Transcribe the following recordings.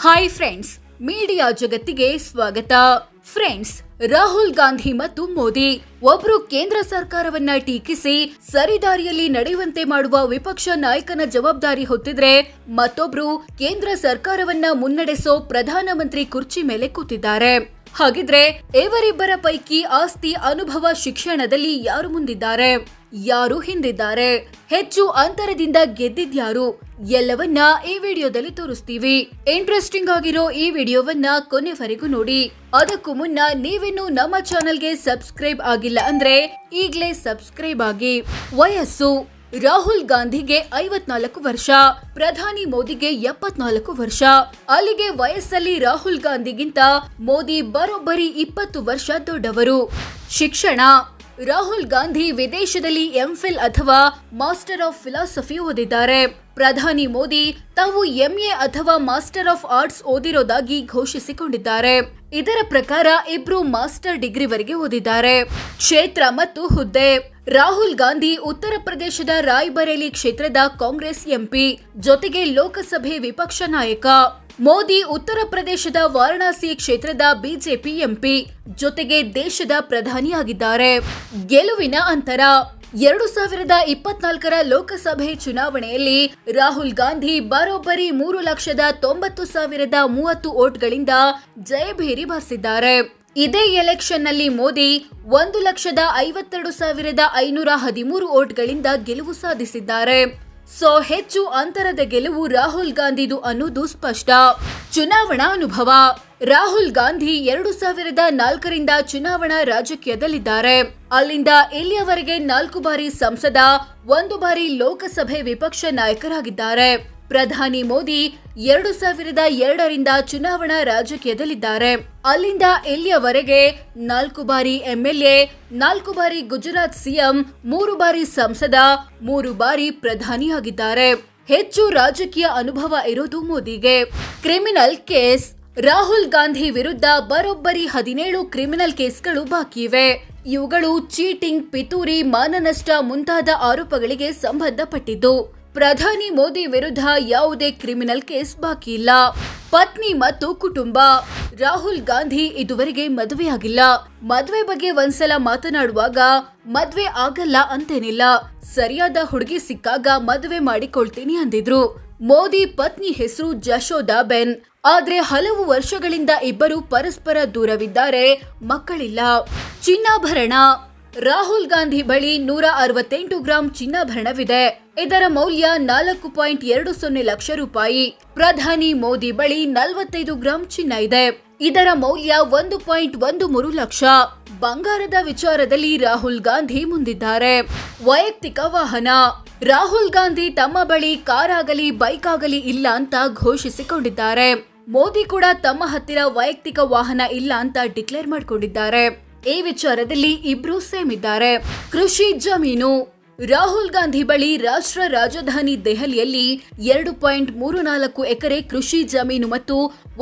Hi friends, media ಜಗತ್ತಿಗೆ ಸ್ವಾಗತ. Friends, Rahul Gandhi ಮತ್ತು ಮೋದಿ ಒಬ್ರು ಕೇಂದ್ರ ಸರ್ಕಾರವನ್ನ ಟೀಕಿಸಿ ಸರಿದಾರಿಯಲ್ಲಿ ನಡೆಯುವಂತೆ ಮಾಡುವ ವಿಪಕ್ಷ ನಾಯಕನ ಜವಾಬ್ದಾರಿ ಹೊತ್ತಿದ್ರೆ, ಮತ್ತೊಬ್ರು ಕೇಂದ್ರ ಸರ್ಕಾರವನ್ನ ಮುನ್ನಡೆಸೋ ಪ್ರಧಾನಮಂತ್ರಿ ಕುರ್ಚಿ ಮೇಲೆ ಕೂತಿದ್ದಾರೆ. ಹಾಗಿದ್ರೆ ಇವರಿಬ್ಬರ ಪೈಕಿ ಆಸ್ತಿ, ಅನುಭವ, ಶಿಕ್ಷಣದಲ್ಲಿ ಯಾರು ಮುಂದಿದ್ದಾರೆ, ಯಾರು ಹಿಂದಿದ್ದಾರೆ, ಹೆಚ್ಚು ಅಂತರದಿಂದ ಗೆದ್ದಿದ್ಯಾರು ಎಲ್ಲವನ್ನ ಈ ವಿಡಿಯೋದಲ್ಲಿ ತೋರಿಸ್ತೀವಿ. ಇಂಟ್ರೆಸ್ಟಿಂಗ್ ಆಗಿರೋ ಈ ವಿಡಿಯೋವನ್ನ ಕೊನೆವರೆಗೂ ನೋಡಿ. ಅದಕ್ಕೂ ಮುನ್ನ ನೀವಿನ್ನು ನಮ್ಮ ಚಾನೆಲ್ಗೆ ಸಬ್ಸ್ಕ್ರೈಬ್ ಆಗಿಲ್ಲ ಅಂದ್ರೆ ಈಗಲೇ ಸಬ್ಸ್ಕ್ರೈಬ್ ಆಗಿ. ವಯಸ್ಸು: ರಾಹುಲ್ ಗಾಂಧಿಗೆ 54 ವರ್ಷ, ಪ್ರಧಾನಿ ಮೋದಿಗೆ 74 ವರ್ಷ. ಅಲ್ಲಿಗೆ ವಯಸ್ಸಲ್ಲಿ ರಾಹುಲ್ ಗಾಂಧಿಗಿಂತ ಮೋದಿ ಬರೋಬ್ಬರಿ 20 ವರ್ಷ ದೊಡ್ಡವರು. ಶಿಕ್ಷಣ: ರಾಹುಲ್ ಗಾಂಧಿ ವಿದೇಶದಲ್ಲಿ ಎಂಫಿಲ್ ಅಥವಾ ಮಾಸ್ಟರ್ ಆಫ್ ಫಿಲಾಸಫಿ ಓದಿದ್ದಾರೆ. ಪ್ರಧಾನಿ ಮೋದಿ ತಾವು ಎಂಎ ಅಥವಾ ಮಾಸ್ಟರ್ ಆಫ್ ಆರ್ಟ್ಸ್ ಓದಿರೋದಾಗಿ ಘೋಷಿಸಿಕೊಂಡಿದ್ದಾರೆ. ಇದರ ಪ್ರಕಾರ ಇಬ್ರು ಮಾಸ್ಟರ್ ಡಿಗ್ರಿವರೆಗೆ ಓದಿದ್ದಾರೆ. ಕ್ಷೇತ್ರ ಮತ್ತು ಹುದ್ದೆ: ರಾಹುಲ್ ಗಾಂಧಿ ಉತ್ತರ ಪ್ರದೇಶದ ರಾಯ್ಬರೇಲಿ ಕ್ಷೇತ್ರದ ಕಾಂಗ್ರೆಸ್ ಎಂಪಿ, ಜೊತೆಗೆ ಲೋಕಸಭೆ ವಿಪಕ್ಷ ನಾಯಕ. ಮೋದಿ ಉತ್ತರ ಪ್ರದೇಶದ ವಾರಣಾಸಿ ಕ್ಷೇತ್ರದ ಬಿಜೆಪಿ ಎಂಪಿ, ಜೊತೆಗೆ ದೇಶದ ಪ್ರಧಾನಿಯಾಗಿದ್ದಾರೆ. ಗೆಲುವಿನ ಅಂತರ: 2024ರ ಲೋಕಸಭೆ ಚುನಾವಣೆಯಲ್ಲಿ ರಾಹುಲ್ ಗಾಂಧಿ ಬರೋಬ್ಬರಿ 3,90,030 ವೋಟ್ಗಳಿಂದ ಜಯಭೇರಿ ಬಾರಿಸಿದ್ದಾರೆ. ಇದೇ ಎಲೆಕ್ಷನ್ ನಲ್ಲಿ ಮೋದಿ 1,52,513 ವೋಟ್ಗಳಿಂದ ಗೆಲುವು ಸಾಧಿಸಿದ್ದಾರೆ. ಹೆಚ್ಚು ಅಂತರದ ಗೆಲುವು ರಾಹುಲ್ ಗಾಂಧಿದು ಅನ್ನೋದು ಸ್ಪಷ್ಟ. ಚುನಾವಣಾ ಅನುಭವ: ರಾಹುಲ್ ಗಾಂಧಿ 2004ರಿಂದ ಚುನಾವಣಾ ರಾಜಕೀಯದಲ್ಲಿದ್ದಾರೆ. ಅಲ್ಲಿಂದ ಇಲ್ಲಿಯವರೆಗೆ 4 ಬಾರಿ ಸಂಸದ, 1 ಬಾರಿ ಲೋಕಸಭೆ ವಿಪಕ್ಷ ನಾಯಕರಾಗಿದ್ದಾರೆ. ಪ್ರಧಾನಿ ಮೋದಿ 2002ರಿಂದ ಚುನಾವಣಾ ರಾಜಕೀಯದಲ್ಲಿದ್ದಾರೆ. ಅಲ್ಲಿಂದ ಇಲ್ಲಿಯವರೆಗೆ 4 ಬಾರಿ ಎಂಎಲ್ಎ, 4 ಬಾರಿ ಗುಜರಾತ್ ಸಿಎಂ, 3 ಬಾರಿ ಸಂಸದ, 3 ಬಾರಿ ಪ್ರಧಾನಿಯಾಗಿದ್ದಾರೆ. ಹೆಚ್ಚು ರಾಜಕೀಯ ಅನುಭವ ಇರೋದು ಮೋದಿಗೆ. ಕ್ರಿಮಿನಲ್ ಕೇಸ್: ರಾಹುಲ್ ಗಾಂಧಿ ವಿರುದ್ಧ ಬರೋಬ್ಬರಿ 17 ಕ್ರಿಮಿನಲ್ ಕೇಸ್ಗಳು ಬಾಕಿ ಇವೆ. ಇವುಗಳು ಚೀಟಿಂಗ್, ಪಿತೂರಿ, ಮಾನನಷ್ಟ ಮುಂತಾದ ಆರೋಪಗಳಿಗೆ ಸಂಬಂಧಪಟ್ಟಿದ್ದು. ಪ್ರಧಾನಿ ಮೋದಿ ವಿರುದ್ಧ ಯಾವುದೇ ಕ್ರಿಮಿನಲ್ ಕೇಸ್ ಬಾಕಿ ಇಲ್ಲ. ಪತ್ನಿ ಮತ್ತು ಕುಟುಂಬ: ರಾಹುಲ್ ಗಾಂಧಿ ಇದುವರೆಗೆ ಮದುವೆಯಾಗಿಲ್ಲ. ಮದುವೆ ಬಗ್ಗೆ ಒಂದ್ಸಲ ಮಾತನಾಡುವಾಗ ಮದ್ವೆ ಆಗಲ್ಲ ಅಂತೇನಿಲ್ಲ, ಸರಿಯಾದ ಹುಡುಗಿ ಸಿಕ್ಕಾಗ ಮದುವೆ ಮಾಡಿಕೊಳ್ತೀನಿ ಅಂದಿದ್ರು. ಮೋದಿ ಪತ್ನಿ ಹೆಸರು ಜಶೋದಾ ಬೆನ್. ಆದ್ರೆ ಹಲವು ವರ್ಷಗಳಿಂದ ಇಬ್ಬರು ಪರಸ್ಪರ ದೂರವಿದ್ದಾರೆ, ಮಕ್ಕಳಿಲ್ಲ. ಚಿನ್ನಾಭರಣ: ರಾಹುಲ್ ಗಾಂಧಿ ಬಳಿ 168 ಗ್ರಾಂ ಚಿನ್ನಾಭರಣವಿದೆ. ಇದರ ಮೌಲ್ಯ 4.20 ಲಕ್ಷ ರೂಪಾಯಿ. ಪ್ರಧಾನಿ ಮೋದಿ ಬಳಿ 45 ಗ್ರಾಂ ಚಿನ್ನ ಇದೆ. ಇದರ ಮೌಲ್ಯ 1.13 ಲಕ್ಷ. ಬಂಗಾರದ ವಿಚಾರದಲ್ಲಿ ರಾಹುಲ್ ಗಾಂಧಿ ಮುಂದಿದ್ದಾರೆ. ವೈಯಕ್ತಿಕ ವಾಹನ: ರಾಹುಲ್ ಗಾಂಧಿ ತಮ್ಮ ಬಳಿ ಕಾರ್ ಆಗಲಿ ಬೈಕ್ ಆಗಲಿ ಇಲ್ಲ ಅಂತ ಘೋಷಿಸಿಕೊಂಡಿದ್ದಾರೆ. ಮೋದಿ ಕೂಡ ತಮ್ಮ ಹತ್ತಿರ ವೈಯಕ್ತಿಕ ವಾಹನ ಇಲ್ಲ ಅಂತ ಡಿಕ್ಲೇರ್ ಮಾಡಿಕೊಂಡಿದ್ದಾರೆ. ಈ ವಿಚಾರದಲ್ಲಿ ಇಬ್ರು ಸೇಮ್ ಇದ್ದಾರೆ. ಕೃಷಿ ಜಮೀನು: ರಾಹುಲ್ ಗಾಂಧಿ ಬಳಿ ರಾಷ್ಟ್ರ ರಾಜಧಾನಿ ದೆಹಲಿಯಲ್ಲಿ 2.34 ಎಕರೆ ಕೃಷಿ ಜಮೀನು ಮತ್ತು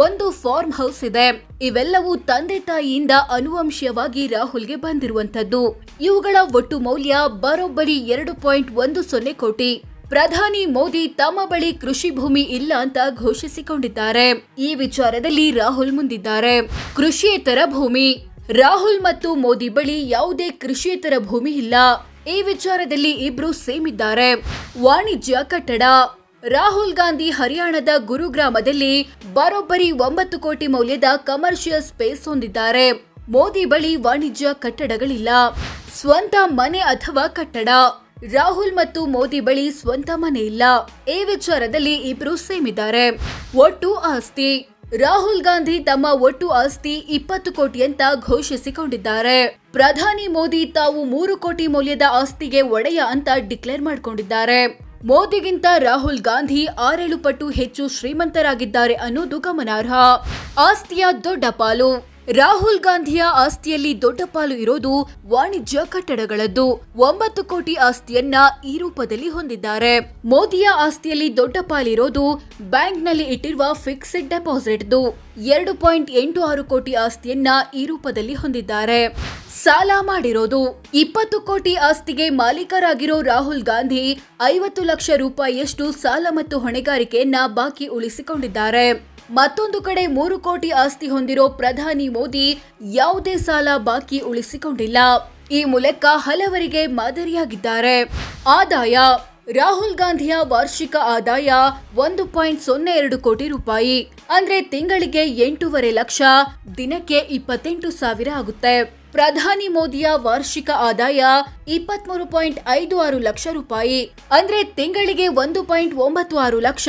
1 ಫಾರ್ಮ್ ಹೌಸ್ ಇದೆ. ಇವೆಲ್ಲವೂ ತಂದೆ ತಾಯಿಯಿಂದ ಅನುವಂಶೀಯವಾಗಿ ರಾಹುಲ್ಗೆ ಬಂದಿರುವಂತದ್ದು. ಇವುಗಳ ಒಟ್ಟು ಮೌಲ್ಯ ಬರೋಬ್ಬರಿ 2.10 ಕೋಟಿ. ಪ್ರಧಾನಿ ಮೋದಿ ತಮ್ಮ ಬಳಿ ಕೃಷಿ ಭೂಮಿ ಇಲ್ಲ ಅಂತ ಘೋಷಿಸಿಕೊಂಡಿದ್ದಾರೆ. ಈ ವಿಚಾರದಲ್ಲಿ ರಾಹುಲ್ ಮುಂದಿದ್ದಾರೆ. ಕೃಷಿಯೇತರ ಭೂಮಿ: ರಾಹುಲ್ ಮತ್ತು ಮೋದಿ ಬಳಿ ಯಾವುದೇ ಕೃಷಿಯೇತರ ಭೂಮಿ ಇಲ್ಲ. ಈ ವಿಚಾರದಲ್ಲಿ ಇಬ್ರು ಸೇಮ್ ಇದ್ದಾರೆ. ವಾಣಿಜ್ಯ ಕಟ್ಟಡ: ರಾಹುಲ್ ಗಾಂಧಿ ಹರಿಯಾಣದ ಗುರುಗ್ರಾಮದಲ್ಲಿ ಬರೋಬ್ಬರಿ 9 ಕೋಟಿ ಮೌಲ್ಯದ ಕಮರ್ಷಿಯಲ್ ಸ್ಪೇಸ್ ಹೊಂದಿದ್ದಾರೆ. ಮೋದಿ ಬಳಿ ವಾಣಿಜ್ಯ ಕಟ್ಟಡಗಳಿಲ್ಲ. ಸ್ವಂತ ಮನೆ ಅಥವಾ ಕಟ್ಟಡ: ರಾಹುಲ್ ಮತ್ತು ಮೋದಿ ಬಳಿ ಸ್ವಂತ ಮನೆ ಇಲ್ಲ. ಈ ವಿಚಾರದಲ್ಲಿ ಇಬ್ರು ಸೇಮ್ ಇದ್ದಾರೆ. ಒಟ್ಟು ಆಸ್ತಿ: ರಾಹುಲ್ ಗಾಂಧಿ ತಮ್ಮ ಒಟ್ಟು ಆಸ್ತಿ 20 ಕೋಟಿ ಅಂತ ಘೋಷಿಸಿಕೊಂಡಿದ್ದಾರೆ. ಪ್ರಧಾನಿ ಮೋದಿ ತಾವು 3 ಕೋಟಿ ಮೌಲ್ಯದ ಆಸ್ತಿಗೆ ಒಡೆಯ ಅಂತ ಡಿಕ್ಲೇರ್ ಮಾಡಿಕೊಂಡಿದ್ದಾರೆ. ಮೋದಿಗಿಂತ ರಾಹುಲ್ ಗಾಂಧಿ 6-7 ಪಟ್ಟು ಹೆಚ್ಚು ಶ್ರೀಮಂತರಾಗಿದ್ದಾರೆ ಅನ್ನೋದು ಗಮನಾರ್ಹ. ಆಸ್ತಿಯ ದೊಡ್ಡ ಪಾಲು: ರಾಹುಲ್ ಗಾಂಧಿಯ ಆಸ್ತಿಯಲ್ಲಿ ದೊಡ್ಡ ಪಾಲು ಇರೋದು ವಾಣಿಜ್ಯ ಕಟ್ಟಡಗಳದ್ದು. 9 ಕೋಟಿ ಆಸ್ತಿಯನ್ನ ಈ ರೂಪದಲ್ಲಿ ಹೊಂದಿದ್ದಾರೆ. ಮೋದಿಯ ಆಸ್ತಿಯಲ್ಲಿ ದೊಡ್ಡ ಪಾಲಿರೋದು ಬ್ಯಾಂಕ್ನಲ್ಲಿ ಇಟ್ಟಿರುವ ಫಿಕ್ಸ್ಡ್ ಡೆಪಾಸಿಟ್ದು. 2.86 ಕೋಟಿ ಆಸ್ತಿಯನ್ನ ಈ ರೂಪದಲ್ಲಿ ಹೊಂದಿದ್ದಾರೆ. ಸಾಲ ಮಾಡಿರೋದು: 20 ಕೋಟಿ ಆಸ್ತಿಗೆ ಮಾಲೀಕರಾಗಿರೋ ರಾಹುಲ್ ಗಾಂಧಿ 50 ಲಕ್ಷ ರೂಪಾಯಿಯಷ್ಟು ಸಾಲ ಮತ್ತು ಹೊಣೆಗಾರಿಕೆಯನ್ನ ಬಾಕಿ ಉಳಿಸಿಕೊಂಡಿದ್ದಾರೆ. ಮತ್ತೊಂದು ಕಡೆ 3 ಕೋಟಿ ಆಸ್ತಿ ಹೊಂದಿರೋ ಪ್ರಧಾನಿ ಮೋದಿ ಯಾವುದೇ ಸಾಲ ಬಾಕಿ ಉಳಿಸಿಕೊಂಡಿಲ್ಲ. ಈ ಮೂಲಕ ಹಲವರಿಗೆ ಮಾದರಿಯಾಗಿದ್ದಾರೆ. ಆದಾಯ: ರಾಹುಲ್ ಗಾಂಧಿಯ ವಾರ್ಷಿಕ ಆದಾಯ 1.02 ಕೋಟಿ ರೂಪಾಯಿ. ಅಂದ್ರೆ ತಿಂಗಳಿಗೆ 8.5 ಲಕ್ಷ, ದಿನಕ್ಕೆ 28,000 ಆಗುತ್ತೆ. ಪ್ರಧಾನಿ ಮೋದಿಯ ವಾರ್ಷಿಕ ಆದಾಯ 23.56 ಲಕ್ಷ ರೂಪಾಯಿ. ಅಂದ್ರೆ ತಿಂಗಳಿಗೆ 1.96 ಲಕ್ಷ,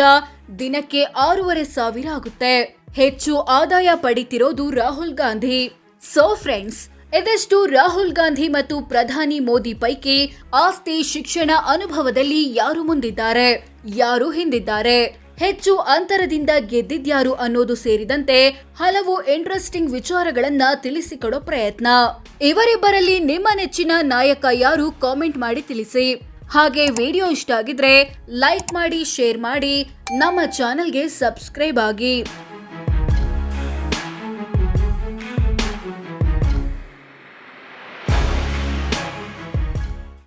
ದಿನಕ್ಕೆ 6,500 ಆಗುತ್ತೆ. ಹೆಚ್ಚು ಆದಾಯ ಪಡಿತಿರೋದು ರಾಹುಲ್ ಗಾಂಧಿ. ಸೋ ಫ್ರೆಂಡ್ಸ್, ಇದಷ್ಟು ರಾಹುಲ್ ಗಾಂಧಿ ಮತ್ತು ಪ್ರಧಾನಿ ಮೋದಿ ಪೈಕಿ ಆಸ್ತಿ, ಶಿಕ್ಷಣ, ಅನುಭವದಲ್ಲಿ ಯಾರು ಮುಂದಿದ್ದಾರೆ, ಯಾರು ಹಿಂದಿದ್ದಾರೆ, ಹೆಚ್ಚು ಅಂತರದಿಂದ ಗೆದ್ದಿದ್ಯಾರು ಅನ್ನೋದು ಸೇರಿದಂತೆ ಹಲವು ಇಂಟ್ರೆಸ್ಟಿಂಗ್ ವಿಚಾರಗಳನ್ನ ತಿಳಿಸಿಕೊಡೋ ಪ್ರಯತ್ನ. ಇವರಿಬ್ಬರಲ್ಲಿ ನಿಮ್ಮ ನೆಚ್ಚಿನ ನಾಯಕ ಯಾರು ಕಾಮೆಂಟ್ ಮಾಡಿ ತಿಳಿಸಿ. ಹಾಗೆ ವಿಡಿಯೋ ಇಷ್ಟ ಆಗಿದ್ರೆ ಲೈಕ್ ಮಾಡಿ, ಶೇರ್ ಮಾಡಿ, ನಮ್ಮ ಚಾನೆಲ್ಗೆ ಸಬ್ಸ್ಕ್ರೈಬ್ ಆಗಿ.